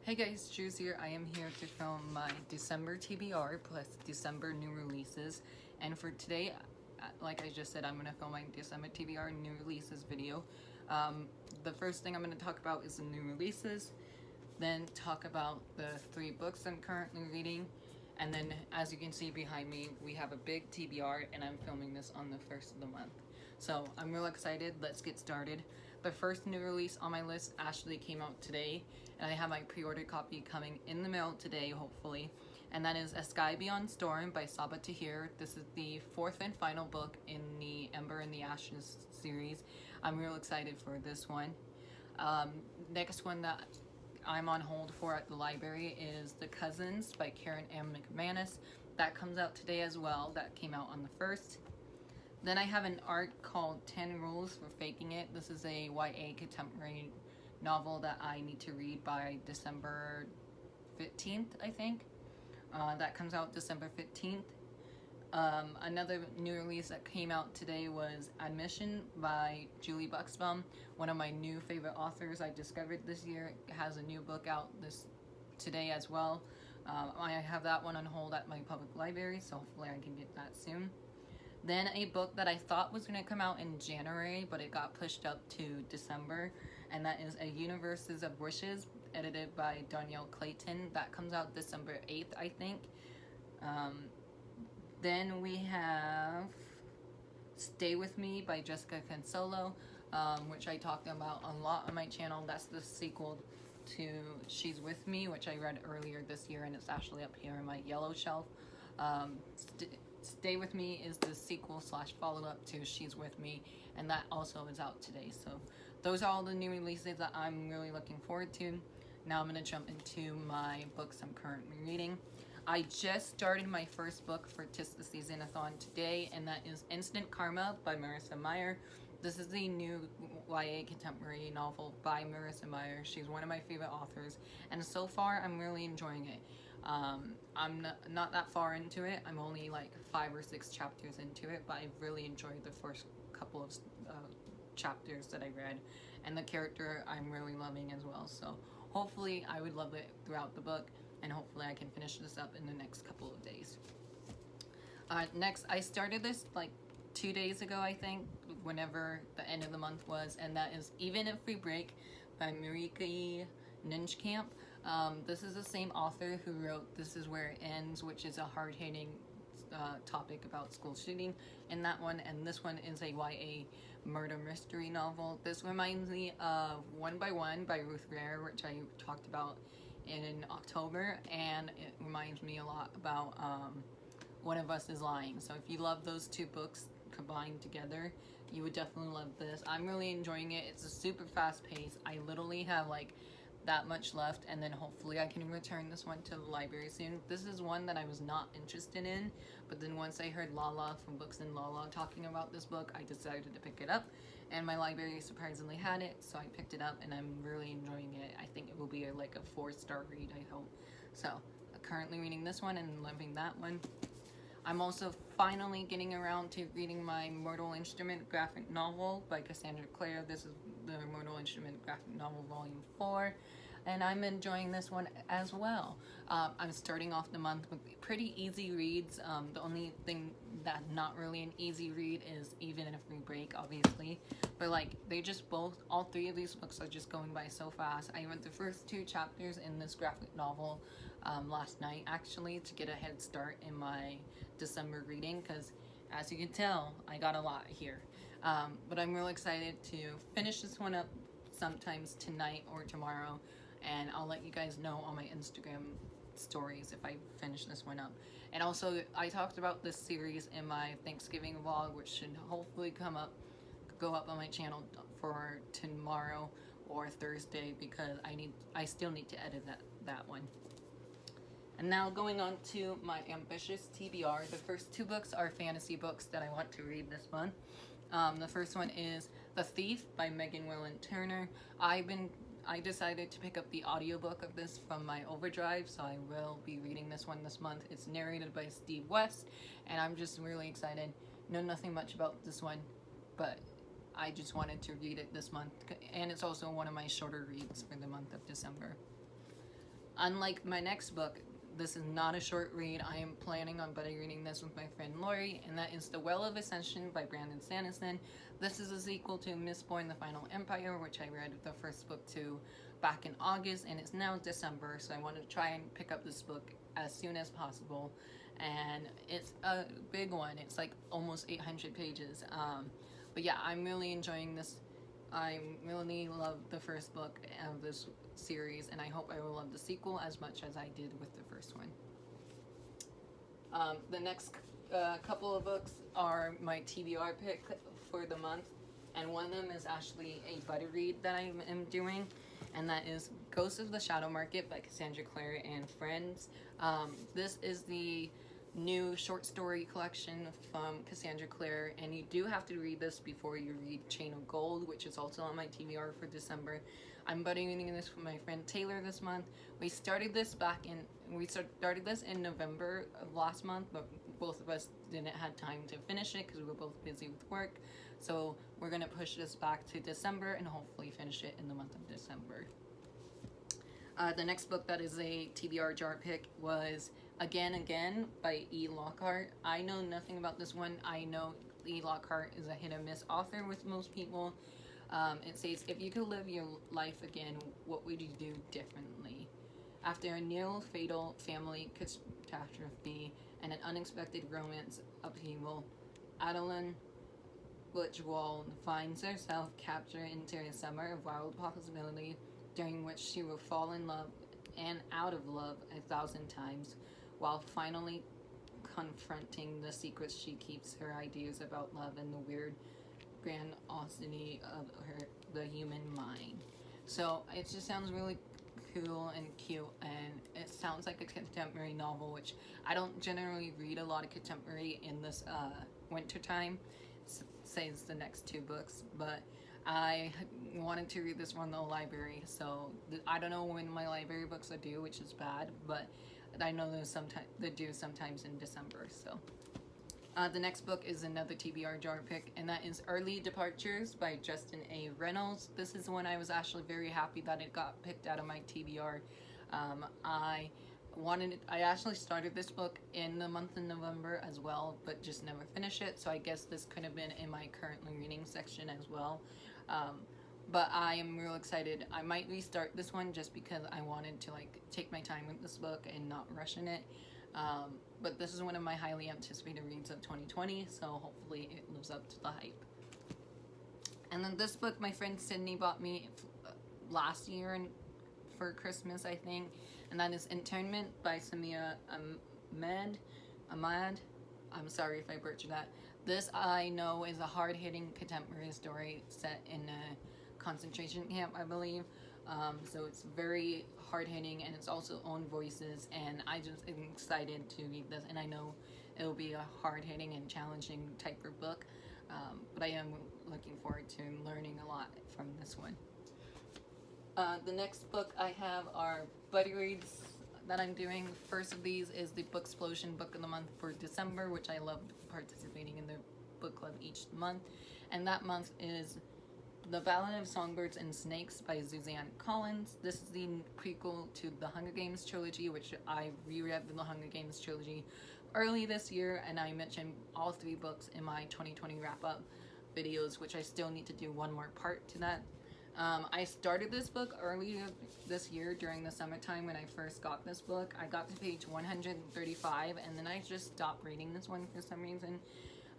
Hey guys, Juice here. I am here to film my December TBR plus December new releases. And for today, like I just said, I'm going to film my December TBR new releases video. The first thing I'm going to talk about is the new releases, then talk about the 3 books I'm currently reading, and then as you can see behind me, we have a big TBR and I'm filming this on the 1st of the month. So I'm real excited. Let's get started. The first new release on my list actually came out today, and I have my pre-order copy coming in the mail today, hopefully. And that is A Sky Beyond Storm by Saba Tahir. This is the 4th and final book in the Ember and the Ashes series. I'm real excited for this one. Next one that I'm on hold for at the library is The Cousins by Karen M. McManus. That comes out today as well. That came out on the 1st. Then I have an arc called 10 Rules for Faking It. This is a YA contemporary novel that I need to read by December 15th, I think. That comes out December 15th. Another new release that came out today was Admission by Julie Buxbaum, one of my new favorite authors I discovered this year. It has a new book out today as well. I have that one on hold at my public library, so hopefully I can get that soon. Then a book that I thought was going to come out in January, but it got pushed up to December, and that is A Universes of Wishes, edited by Danielle Clayton. That comes out December 8th, I think. Then we have Stay With Me by Jessica Consolo, which I talked about a lot on my channel. That's the sequel to She's With Me, which I read earlier this year, and it's actually up here on my yellow shelf. Stay With Me is the sequel / follow-up to She's With Me, and that also is out today. So those are all the new releases that I'm really looking forward to. Now I'm going to jump into my books I'm currently reading. I just started my first book for Tis the Season-a-thon today, and that is Instant Karma by Marissa Meyer. This is the new YA contemporary novel by Marissa Meyer. She's one of my favorite authors, and so far I'm really enjoying it. I'm not that far into it. I'm only like 5 or 6 chapters into it, but I really enjoyed the first couple of chapters that I read, and the character I'm really loving as well. So hopefully I would love it throughout the book, and hopefully I can finish this up in the next couple of days. Next, I started this like 2 days ago, I think, whenever the end of the month was, and that is Even If We Break by Marieke Ninchkamp. This is the same author who wrote This Is Where It Ends, which is a hard-hitting topic about school shooting in that one, and this one is a YA murder mystery novel. This reminds me of One by One by Ruth Rare, which I talked about in October, and it reminds me a lot about One of Us Is Lying. So if you love those 2 books combined together, you would definitely love this. I'm really enjoying it. It's a super fast pace. I literally have like that much left, and then hopefully I can return this one to the library soon. This is one that I was not interested in, but then once I heard Lala from Books and Lala talking about this book, I decided to pick it up, and my library surprisingly had it, so I picked it up, and I'm really enjoying it. I think it will be like a 4-star read, I hope. So I'm currently reading this one and loving that one. I'm also finally getting around to reading my Mortal Instrument graphic novel by Cassandra Clare. This is the Mortal Instrument graphic novel volume 4, and I'm enjoying this one as well. I'm starting off the month with pretty easy reads. The only thing that's not really an easy read is Even If We Break, obviously, but like they just all 3 of these books are just going by so fast. I read the first 2 chapters in this graphic novel last night, actually, to get a head start in my December reading, because as you can tell, I got a lot here. But I'm real excited to finish this one up sometimes tonight or tomorrow, and I'll let you guys know on my Instagram stories if I finish this one up. And also, I talked about this series in my Thanksgiving vlog, which should hopefully go up on my channel for tomorrow or Thursday, because I still need to edit that one. And now going on to my ambitious TBR. The first 2 books are fantasy books that I want to read this month. The first one is The Thief by Megan Willen Turner. I decided to pick up the audiobook of this from my Overdrive, so I will be reading this one this month. It's narrated by Steve West, and I'm just really excited. Know nothing much about this one, but I just wanted to read it this month, and it's also one of my shorter reads for the month of December. Unlike my next book, this is not a short read. I am planning on buddy reading this with my friend Lori, and that is The Well of Ascension by Brandon Sanderson. This is a sequel to Mistborn: The Final Empire, which I read the first book to back in August, and it's now December, so I wanted to try and pick up this book as soon as possible. And it's a big one. It's like almost 800 pages. But yeah, I'm really enjoying this. I really love the first book of this series, and I hope I will love the sequel as much as I did with the first one. The next couple of books are my TBR pick for the month, and one of them is actually a buddy read that I am doing, and that is Ghosts of the Shadow Market by Cassandra Clare and Friends. This is the new short story collection from Cassandra Clare, and you do have to read this before you read Chain of Gold, which is also on my TBR for December. I'm buddy reading this with my friend Taylor this month. We started this in November of last month, but both of us didn't have time to finish it because we were both busy with work. So we're gonna push this back to December and hopefully finish it in the month of December. The next book that is a TBR jar pick was Again by E. Lockhart. I know nothing about this one. I know E. Lockhart is a hit and miss author with most people. It says, if you could live your life again, what would you do differently? After a near fatal family catastrophe and an unexpected romance upheaval, Adeline Butchwald finds herself captured into a summer of wild possibility during which she will fall in love and out of love 1,000 times, while finally confronting the secrets she keeps, her ideas about love, and the weird grandiosity of the human mind. So it just sounds really cool and cute, and it sounds like a contemporary novel, which I don't generally read a lot of contemporary in this winter time. Says the next two books, but I wanted to read this one in the library, so I don't know when my library books are due, which is bad, but I know they're due sometimes in December. So the next book is another TBR jar pick, and that is Early Departures by Justin A. Reynolds. This is one I was actually very happy that it got picked out of my TBR. I actually started this book in the month of November as well, but just never finished it, so I guess this could have been in my currently reading section as well. But I am real excited. I might restart this one just because I wanted to take my time with this book and not rush in it. But this is one of my highly anticipated reads of 2020, so hopefully it lives up to the hype. And then this book my friend Sydney bought me last year for Christmas, I think, and that is Internment by Samia Ahmad. I'm sorry if I butchered that. This, I know, is a hard-hitting contemporary story set in a concentration camp, I believe. So it's very hard-hitting, and it's also own voices, and I just am excited to read this, and I know it'll be a hard-hitting and challenging type of book, but I am looking forward to learning a lot from this one. The next book I have are buddy reads that I'm doing. First of these is the Booksplosion Book of the Month for December, which I love participating in the book club each month, and that month is The Ballad of Songbirds and Snakes by Suzanne Collins. This is the prequel to the Hunger Games trilogy, which I reread the Hunger Games trilogy early this year, and I mentioned all three books in my 2020 wrap-up videos, which I still need to do one more part to that. I started this book earlier this year during the summertime when I first got this book. I got to page 135, and then I just stopped reading this one for some reason.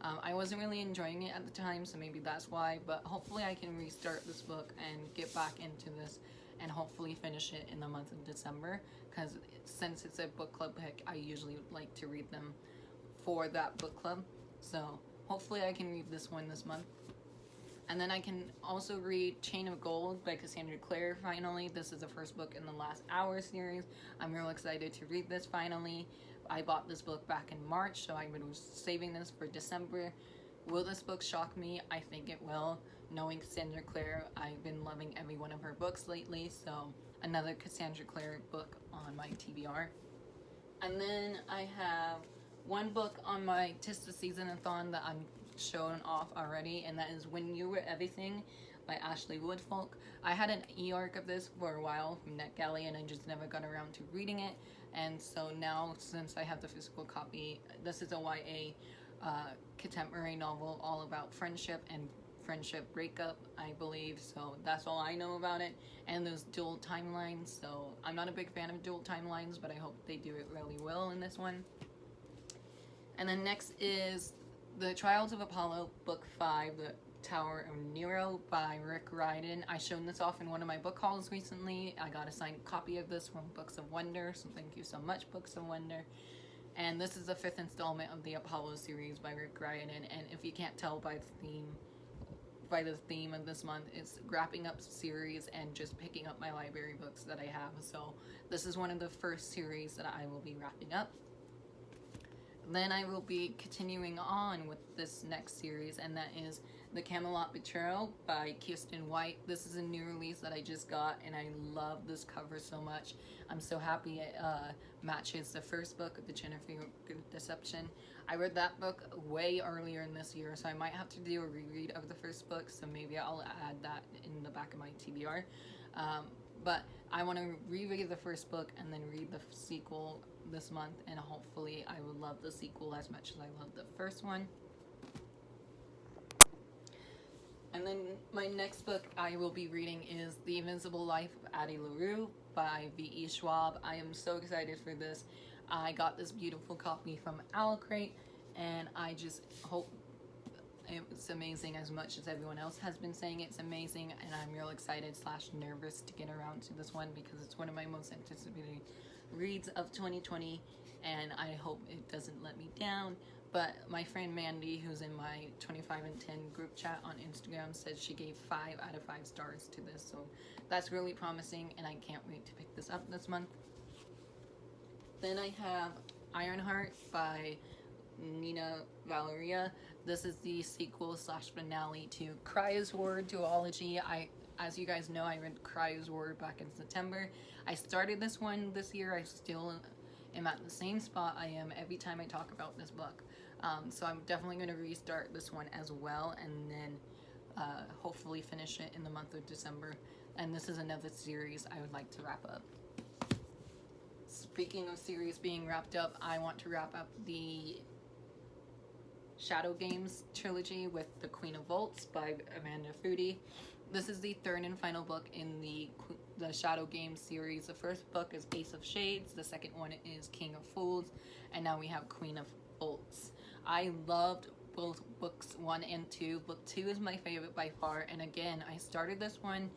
I wasn't really enjoying it at the time, so maybe that's why, but hopefully I can restart this book and get back into this and hopefully finish it in the month of December, because since it's a book club pick, I usually like to read them for that book club. So hopefully I can read this one this month. And then I can also read Chain of Gold by Cassandra Clare finally. This is the first book in the Last Hour series. I'm real excited to read this finally. I bought this book back in March, so I was saving this for December. Will this book shock me? I think it will. Knowing Cassandra Clare, I've been loving every one of her books lately, so another Cassandra Clare book on my TBR. And then I have one book on my Tis the Season-a-thon that I'm shown off already, and that is When You Were Everything by Ashley Woodfolk. I had an e-arc of this for a while from NetGalley, and I just never got around to reading it. And so now, since I have the physical copy, this is a YA contemporary novel all about friendship and friendship breakup, I believe. So that's all I know about it. And there's dual timelines, so I'm not a big fan of dual timelines, but I hope they do it really well in this one. And then next is The Trials of Apollo, Book 5, The Tower of Nero by Rick Riordan. I showed this off in one of my book hauls recently. I got a signed copy of this from Books of Wonder, so thank you so much, Books of Wonder. And this is the 5th installment of the Apollo series by Rick Riordan, and if you can't tell by the theme of this month, it's wrapping up series and just picking up my library books that I have. So this is one of the first series that I will be wrapping up. Then I will be continuing on with this next series, and that is The Camelot Betrayal by Kirsten White. This is a new release that I just got, and I love this cover so much. I'm so happy it matches the first book, The Jennifer Deception. I read that book way earlier in this year, so I might have to do a reread of the first book, so maybe I'll add that in the back of my TBR. But I want to reread the first book and then read the sequel this month, and hopefully I will love the sequel as much as I love the first one. And then my next book I will be reading is The Invisible Life of Addie LaRue by V.E. Schwab. I am so excited for this. I got this beautiful copy from Owlcrate, and I just hope it's amazing as much as everyone else has been saying it's amazing, and I'm real excited / nervous to get around to this one because it's one of my most anticipated reads of 2020, and I hope it doesn't let me down. But my friend Mandy, who's in my 25 and 10 group chat on Instagram, said she gave 5 out of 5 stars to this, so that's really promising, and I can't wait to pick this up this month. Then I have Ironheart by Nina Valeria. This is the sequel / finale to Cry's Word duology. As you guys know, I read Cry's Word back in September. I started this one this year. I still am at the same spot I am every time I talk about this book. So I'm definitely going to restart this one as well, and then hopefully finish it in the month of December. And this is another series I would like to wrap up. Speaking of series being wrapped up, I want to wrap up the Shadow Games trilogy with The Queen of Vaults by Amanda Foody. This is the 3rd and final book in the Shadow Games series. The first book is Ace of Shades, the second one is King of Fools, and now we have Queen of Vaults. I loved both books 1 and 2. Book 2 is my favorite by far, and again, I started this one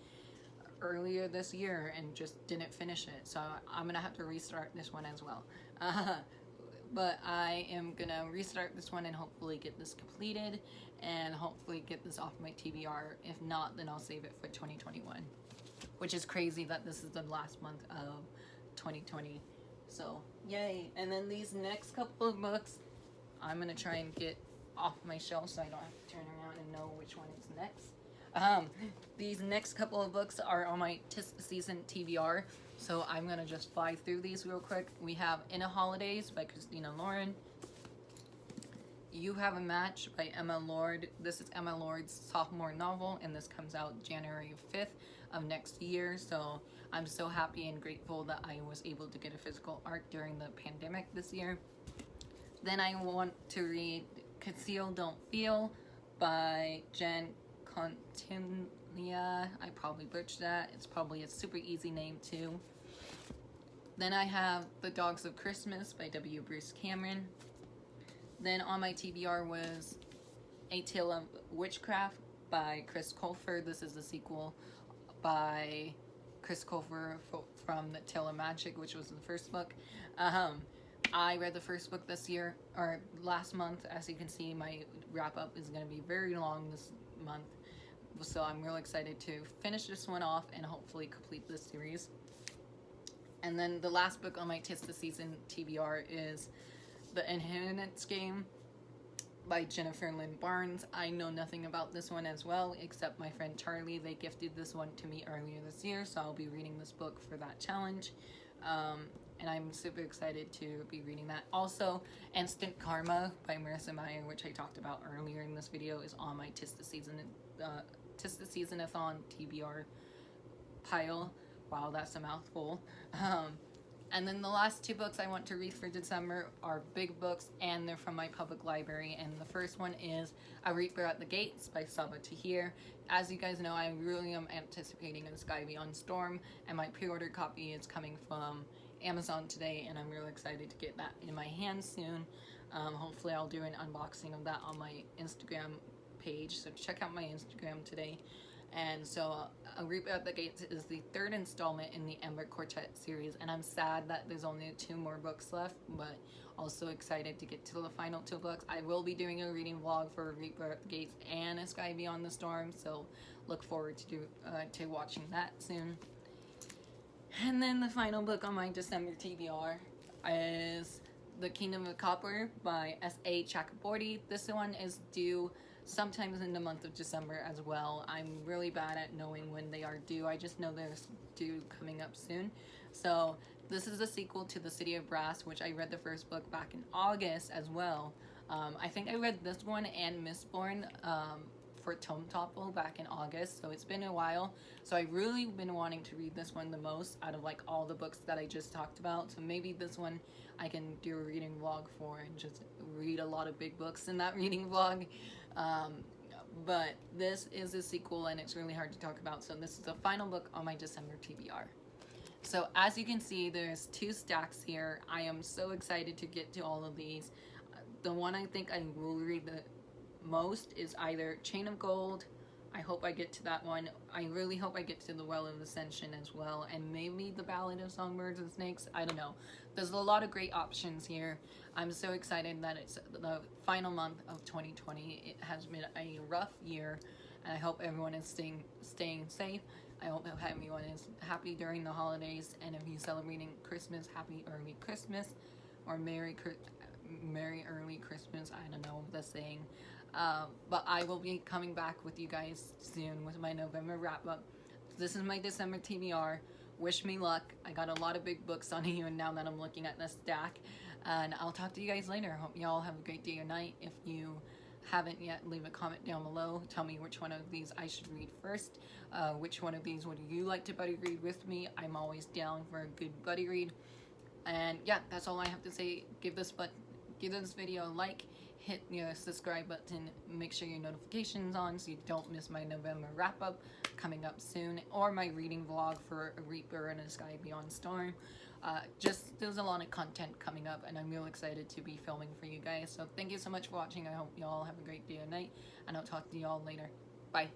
earlier this year and just didn't finish it, so I'm gonna have to restart this one as well. But I am gonna restart this one and hopefully get this completed and hopefully get this off my TBR. If not, then I'll save it for 2021, which is crazy that this is the last month of 2020. So yay. And then these next couple of books I'm gonna try and get off my shelf so I don't have to turn around and know which one is next. These next couple of books are on my season TBR, so I'm gonna just fly through these real quick. We have In a Holidays by Christina Lauren. You Have a Match by Emma Lord. This is Emma Lord's sophomore novel, and this comes out January 5th of next year, so I'm so happy and grateful that I was able to get a physical art during the pandemic this year. Then I want to read Conceal Don't Feel by Jen Contiglia. I probably butchered that. It's probably a super easy name too. Then I have The Dogs of Christmas by W. Bruce Cameron. Then on my TBR was A Tale of Witchcraft by Chris Colfer. This is the sequel by Chris Colfer from The Tale of Magic, which was the first book. I read the first book this year, or last month. As you can see, my wrap up is going to be very long this month. So I'm real excited to finish this one off and hopefully complete this series. And then the last book on my Tis the Season TBR is The Inheritance Game by Jennifer Lynn Barnes. I know nothing about this one as well, except my friend Charlie. They gifted this one to me earlier this year, so I'll be reading this book for that challenge. And I'm super excited to be reading that. Also, Instant Karma by Marissa Meyer, which I talked about earlier in this video, is on my Tis the Season Tis the Season-a-thon TBR pile. Wow, that's a mouthful. And then the last two books I want to read for December are big books, and they're from my public library. And the first one is A Reaper at the Gates by Saba Tahir. As you guys know, I really am anticipating A Sky Beyond Storm, and my pre-order copy is coming from Amazon today, and I'm really excited to get that in my hands soon. Hopefully I'll do an unboxing of that on my Instagram page, so check out my Instagram today. And so A Reaper at the Gates is the third installment in the Ember Quartet series, and I'm sad that there's only 2 more books left, but also excited to get to the final 2 books. I will be doing a reading vlog for A Reaper at the Gates and A Sky Beyond the Storm, so look forward to watching that soon. And then the final book on my December TBR is The Kingdom of Copper by S.A. Chakraborty. This one is due sometimes in the month of December as well. I'm really bad at knowing when they are due. I just know they're due coming up soon. So this is a sequel to The City of Brass, which I read the first book back in August as well. I think I read this one and Mistborn for Tome Topple back in August, so it's been a while. So I've really been wanting to read this one the most out of like all the books that I just talked about. So maybe this one I can do a reading vlog for and just read a lot of big books in that reading vlog. But this is a sequel and it's really hard to talk about, so this is the final book on my December TBR. So as you can see, there's 2 stacks here. I am so excited to get to all of these. The one I think I will read the most is either Chain of Gold. I hope I get to that one. I really hope I get to the Well of Ascension as well, and maybe the Ballad of Songbirds and Snakes. I don't know. There's a lot of great options here. I'm so excited that it's the final month of 2020. It has been a rough year, and I hope everyone is staying safe. I hope everyone is happy during the holidays, and if you're celebrating Christmas, happy early Christmas, or Merry early Christmas. I don't know the saying. But I will be coming back with you guys soon with my November wrap-up. This is my December TBR. Wish me luck. I got a lot of big books on here now that I'm looking at this stack. And I'll talk to you guys later. Hope you all have a great day or night. If you haven't yet, leave a comment down below. Tell me which one of these I should read first. Which one of these would you like to buddy read with me? I'm always down for a good buddy read. And yeah, that's all I have to say. Give this video a like. Hit your subscribe button, make sure your notifications on so you don't miss my November wrap-up coming up soon, or my reading vlog for A Reaper and A Sky Beyond Storm. There's a lot of content coming up, and I'm real excited to be filming for you guys. So thank you so much for watching. I hope you all have a great day or night, and I'll talk to you all later. Bye.